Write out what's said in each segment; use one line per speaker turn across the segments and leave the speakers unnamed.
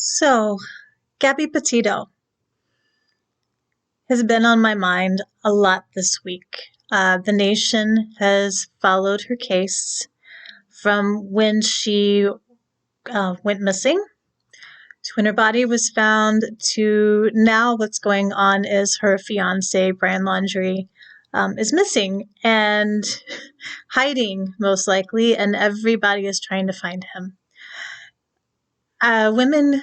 So, Gabby Petito has been on my mind a lot this week. The nation has followed her case from when she went missing to when her body was found to now what's going on is her fiance, Brian Laundrie, is missing and hiding, most likely, and everybody is trying to find him. Women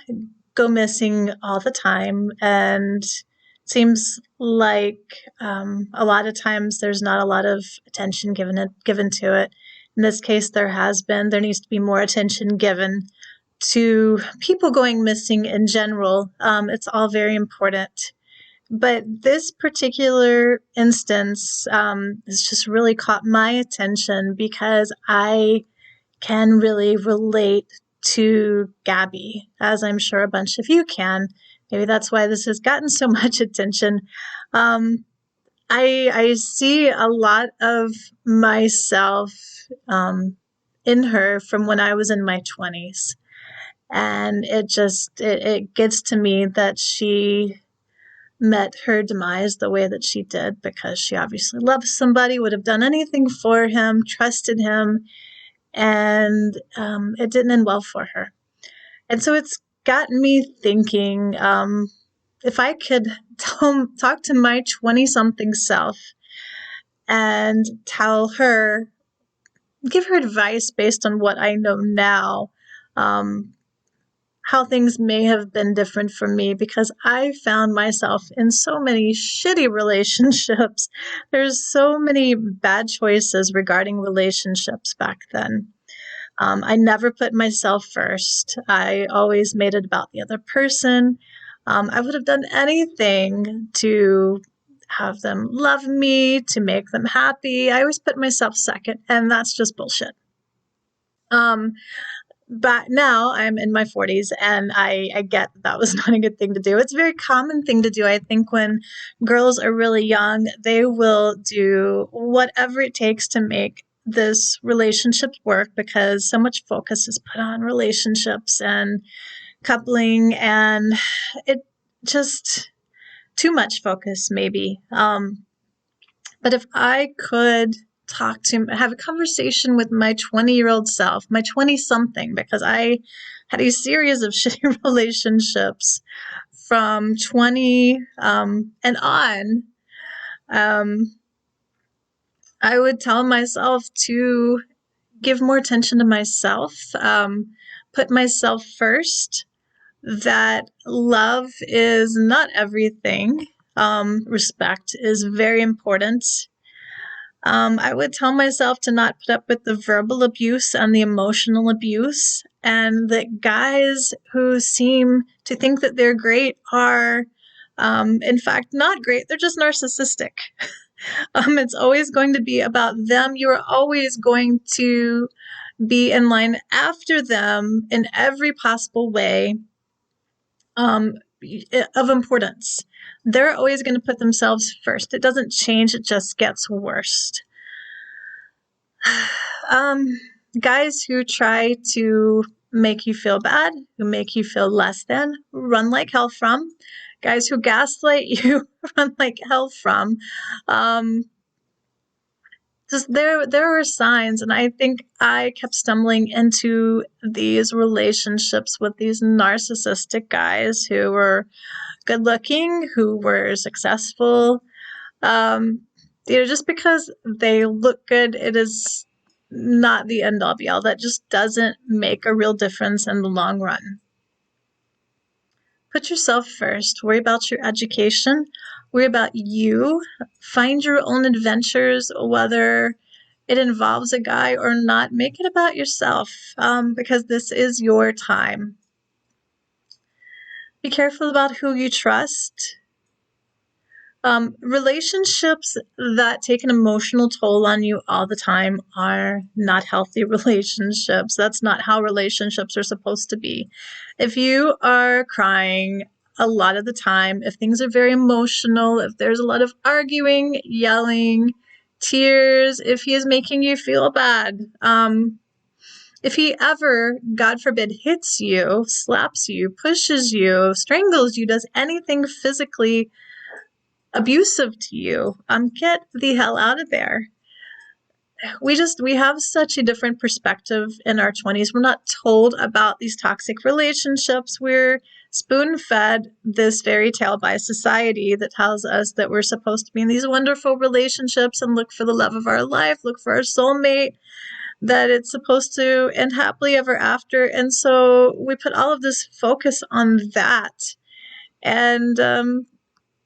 go missing all the time, and it seems like a lot of times there's not a lot of attention given to it. In this case, there has been. There needs to be more attention given to people going missing in general. It's all very important. But this particular instance has just really caught my attention because I can really relate to Gabby, as I'm sure a bunch of you can. Maybe that's why this has gotten so much attention. I see a lot of myself in her from when I was in my 20s. And it gets to me that she met her demise the way that she did because she obviously loved somebody, would have done anything for him, trusted him, and it didn't end well for her. And so it's gotten me thinking, if I could talk to my 20-something self and give her advice based on what I know now, how things may have been different for me, because I found myself in so many shitty relationships. There's so many bad choices regarding relationships back then. I never put myself first. I always made it about the other person. I would have done anything to have them love me, to make them happy. I always put myself second, and that's just bullshit. But now I'm in my 40s, and I get that was not a good thing to do. It's a very common thing to do. I think when girls are really young, they will do whatever it takes to make this relationship work because so much focus is put on relationships and coupling, and it just too much focus maybe. But if I could have a conversation with my 20-year-old self, my 20-something, because I had a series of shitty relationships from 20 and on, I would tell myself to give more attention to myself, put myself first, that love is not everything. Respect is very important. I would tell myself to not put up with the verbal abuse and the emotional abuse, and that guys who seem to think that they're great are, in fact, not great. They're just narcissistic. It's always going to be about them. You're always going to be in line after them in every possible way of importance. They're always going to put themselves first. It doesn't change. It just gets worse. Guys who try to make you feel bad, who make you feel less than, run like hell from. Guys who gaslight you, run like hell from. Just there are signs, and I think I kept stumbling into these relationships with these narcissistic guys who were good looking, who were successful. Just because they look good, it is not the end all be all. That just doesn't make a real difference in the long run. Put yourself first. Worry about your education. Worry about you. Find your own adventures, whether it involves a guy or not. Make it about yourself, because this is your time. Be careful about who you trust. Relationships that take an emotional toll on you all the time are not healthy relationships. That's not how relationships are supposed to be. If you are crying a lot of the time, if things are very emotional, if there's a lot of arguing, yelling, tears, if he is making you feel bad, If he ever, God forbid, hits you, slaps you, pushes you, strangles you, does anything physically abusive to you, get the hell out of there. We have such a different perspective in our 20s. We're not told about these toxic relationships. We're spoon-fed this fairy tale by society that tells us that we're supposed to be in these wonderful relationships and look for the love of our life, look for our soulmate, that it's supposed to end happily ever after. And so we put all of this focus on that. And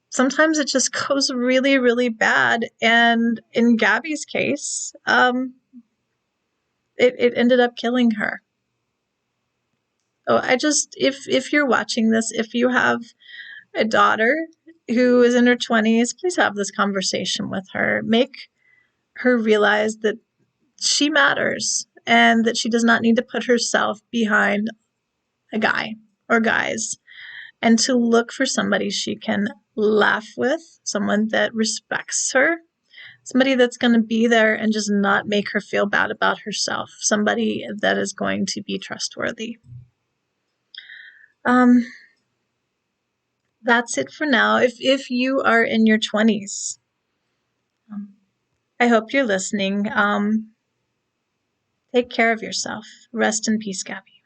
sometimes it just goes really, really bad. And in Gabby's case, it ended up killing her. So if you're watching this, if you have a daughter who is in her 20s, please have this conversation with her. Make her realize that she matters and that she does not need to put herself behind a guy or guys, and to look for somebody she can laugh with, someone that respects her, somebody that's going to be there and just not make her feel bad about herself, somebody that is going to be trustworthy. That's it for now. If you are in your 20s, I hope you're listening. Take care of yourself. Rest in peace, Gabby.